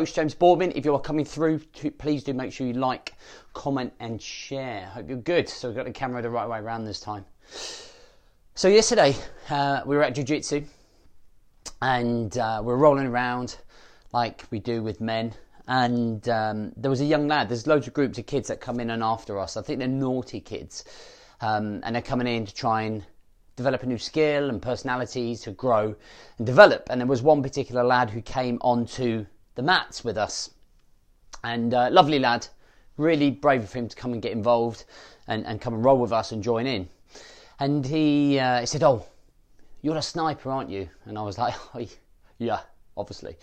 Coach James Boardman. If you are coming through, please do make sure you like, comment and share. Hope you're good. So we've got the camera the right way around this time. So yesterday we were at Jiu-Jitsu and we're rolling around like we do with men. And there was a young lad. There's loads of groups of kids that come in and after us. I think they're naughty kids. And they're coming in to try and develop a new skill and personality to grow and develop. And there was one particular lad who came onto the mats with us. And lovely lad, really brave of him to come and get involved and come and roll with us and join in. And he said, "Oh, you're a sniper, aren't you?" And I was like, "Oh, yeah, obviously."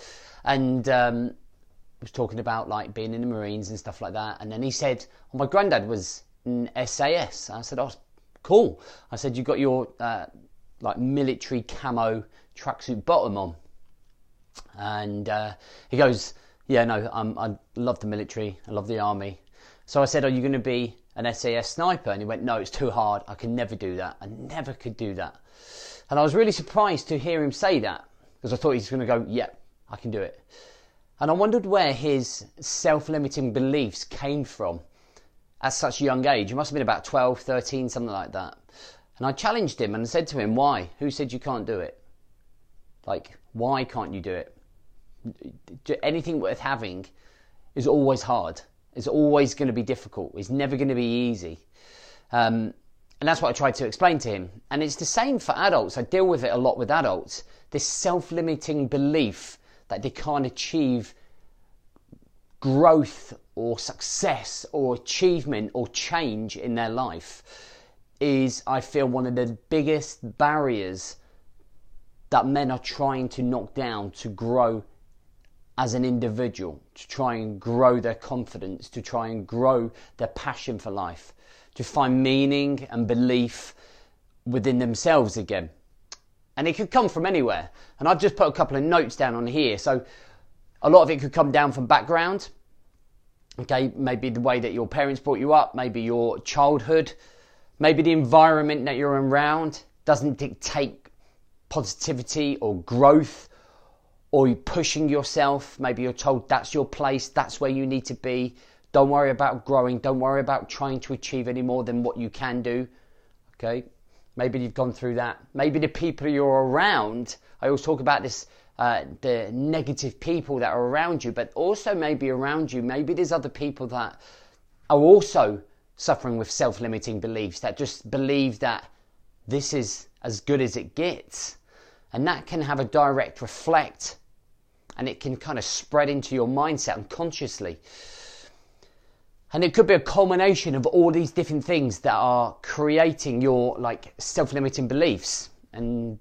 And was talking about like being in the Marines and stuff like that. And then he said, "Oh, my granddad was in SAS." I said, "Oh, cool." I said, "You got your like military camo tracksuit bottom on?" And he goes, "Yeah, no, I love the military. I love the army." So I said, "Are you going to be an SAS sniper?" And he went, "No, it's too hard. I can never do that. I never could do that." And I was really surprised to hear him say that, because I thought he's going to go, "Yeah, I can do it." And I wondered where his self-limiting beliefs came from at such a young age. He must have been about 12, 13, something like that. And I challenged him and said to him, "Why? Who said you can't do it? Like, why can't you do it? Anything worth having is always hard. It's always going to be difficult. It's never going to be easy." And that's what I tried to explain to him. And it's the same for adults. I deal with it a lot with adults. This self-limiting belief that they can't achieve growth or success or achievement or change in their life is, I feel, one of the biggest barriers that men are trying to knock down to grow as an individual, to try and grow their confidence, to try and grow their passion for life, to find meaning and belief within themselves again. And it could come from anywhere. And I've just put a couple of notes down on here. So a lot of it could come down from background. Okay, maybe the way that your parents brought you up, maybe your childhood, maybe the environment that you're around doesn't dictate positivity or growth, or you're pushing yourself. Maybe you're told that's your place, that's where you need to be. Don't worry about growing. Don't worry about trying to achieve any more than what you can do. Okay, maybe you've gone through that. Maybe the people you're around, I always talk about this, the negative people that are around you, but also maybe around you, maybe there's other people that are also suffering with self-limiting beliefs, that just believe that this is as good as it gets. And that can have a direct reflect, and it can kind of spread into your mindset unconsciously. And it could be a culmination of all these different things that are creating your like self-limiting beliefs. And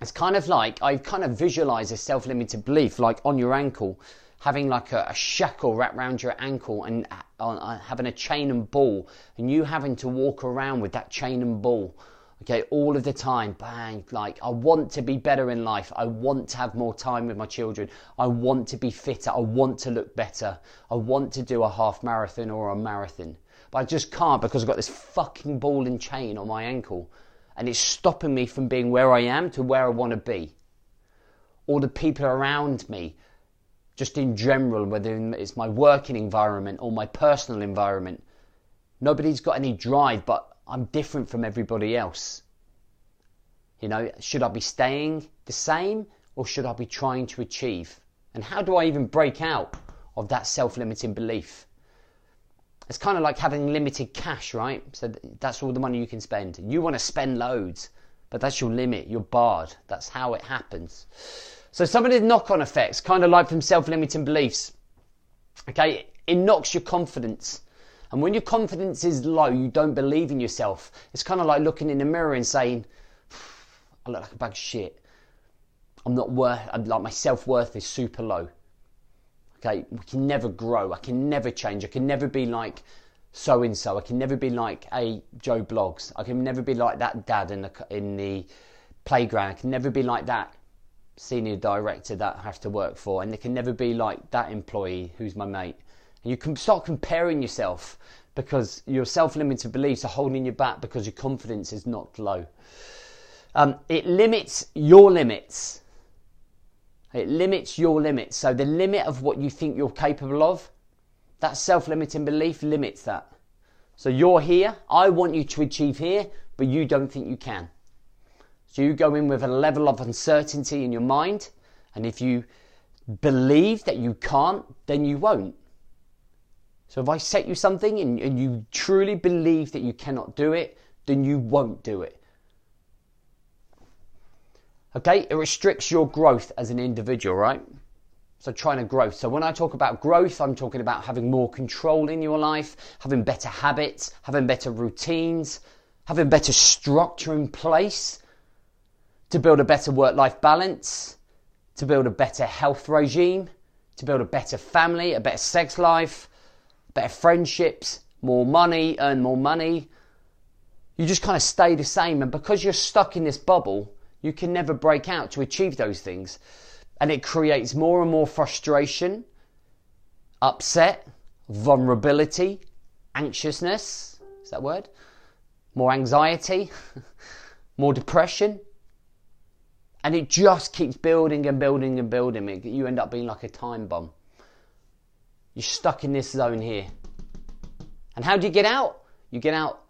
it's kind of like, I kind of visualize a self-limiting belief like on your ankle, having like a shackle wrapped around your ankle and having a chain and ball, and you having to walk around with that chain and ball. Okay, all of the time, bang, like, I want to be better in life. I want to have more time with my children. I want to be fitter. I want to look better. I want to do a half marathon or a marathon. But I just can't, because I've got this fucking ball and chain on my ankle. And it's stopping me from being where I am to where I want to be. All the people around me, just in general, whether it's my working environment or my personal environment, nobody's got any drive, but I'm different from everybody else. You know, should I be staying the same, or should I be trying to achieve? And how do I even break out of that self-limiting belief? It's kind of like having limited cash, right? So that's all the money you can spend. You want to spend loads, but that's your limit. You're barred. That's how it happens. So some of the knock-on effects, kind of like from self-limiting beliefs, okay, it knocks your confidence. And when your confidence is low, you don't believe in yourself. It's kind of like looking in the mirror and saying, "I look like a bag of shit. I'm like, my self-worth is super low. Okay, we can never grow. I can never change. I can never be like so-and-so. I can never be like a Joe Blogs. I can never be like that dad in the playground. I can never be like that senior director that I have to work for. And it can never be like that employee who's my mate." And you can start comparing yourself, because your self-limited beliefs are holding you back because your confidence is not low. It limits your limits. It limits your limits. So the limit of what you think you're capable of, that self-limiting belief limits that. So you're here, I want you to achieve here, but you don't think you can. So you go in with a level of uncertainty in your mind, and if you believe that you can't, then you won't. So if I set you something and you truly believe that you cannot do it, then you won't do it. Okay, it restricts your growth as an individual, right? So trying to grow. So when I talk about growth, I'm talking about having more control in your life, having better habits, having better routines, having better structure in place to build a better work-life balance, to build a better health regime, to build a better family, a better sex life, better friendships, more money, earn more money. You just kind of stay the same. And because you're stuck in this bubble, you can never break out to achieve those things. And it creates more and more frustration, upset, vulnerability, anxiousness. Is that a word? More anxiety, more depression. And it just keeps building and building and building. You end up being like a time bomb. You're stuck in this zone here. And how do you get out? You get out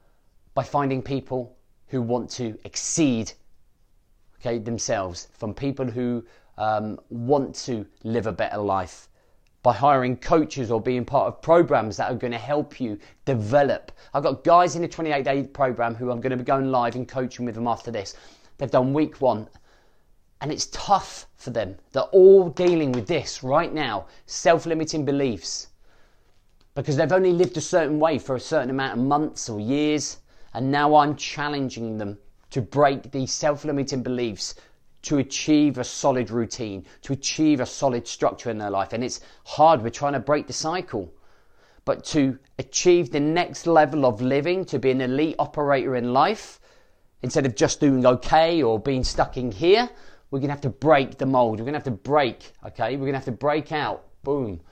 by finding people who want to exceed, themselves, from people who want to live a better life, by hiring coaches or being part of programs that are going to help you develop. I've got guys in the 28-day program who I'm going to be going live and coaching with them after this. They've done week 1. And it's tough for them. They're all dealing with this right now, self-limiting beliefs. Because they've only lived a certain way for a certain amount of months or years. And now I'm challenging them to break these self-limiting beliefs, to achieve a solid routine, to achieve a solid structure in their life. And it's hard. We're trying to break the cycle. But to achieve the next level of living, to be an elite operator in life, instead of just doing okay or being stuck in here, we're going to have to break the mold. We're going to have to break, okay? We're going to have to break out. Boom.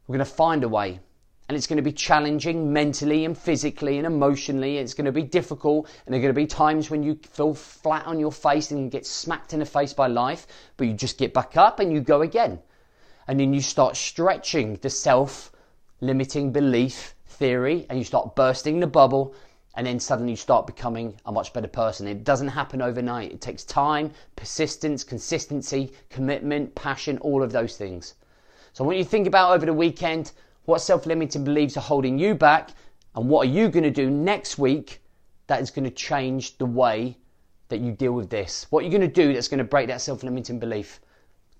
We're going to find a way. And it's going to be challenging mentally and physically and emotionally. It's going to be difficult. And there are going to be times when you feel flat on your face and get smacked in the face by life. But you just get back up and you go again. And then you start stretching the self-limiting belief theory. And you start bursting the bubble. And then suddenly you start becoming a much better person. It doesn't happen overnight. It takes time, persistence, consistency, commitment, passion, all of those things. So I want you to think about over the weekend, what self-limiting beliefs are holding you back, and what are you going to do next week that is going to change the way that you deal with this? What are you going to do that's going to break that self-limiting belief?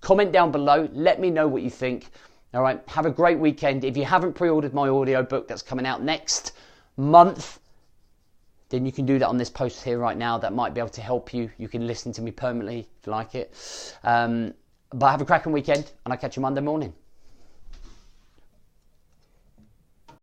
Comment down below. Let me know what you think. All right. Have a great weekend. If you haven't pre-ordered my audio book that's coming out next month, then you can do that on this post here right now. That might be able to help you. You can listen to me permanently if you like it. But have a cracking weekend, and I'll catch you Monday morning.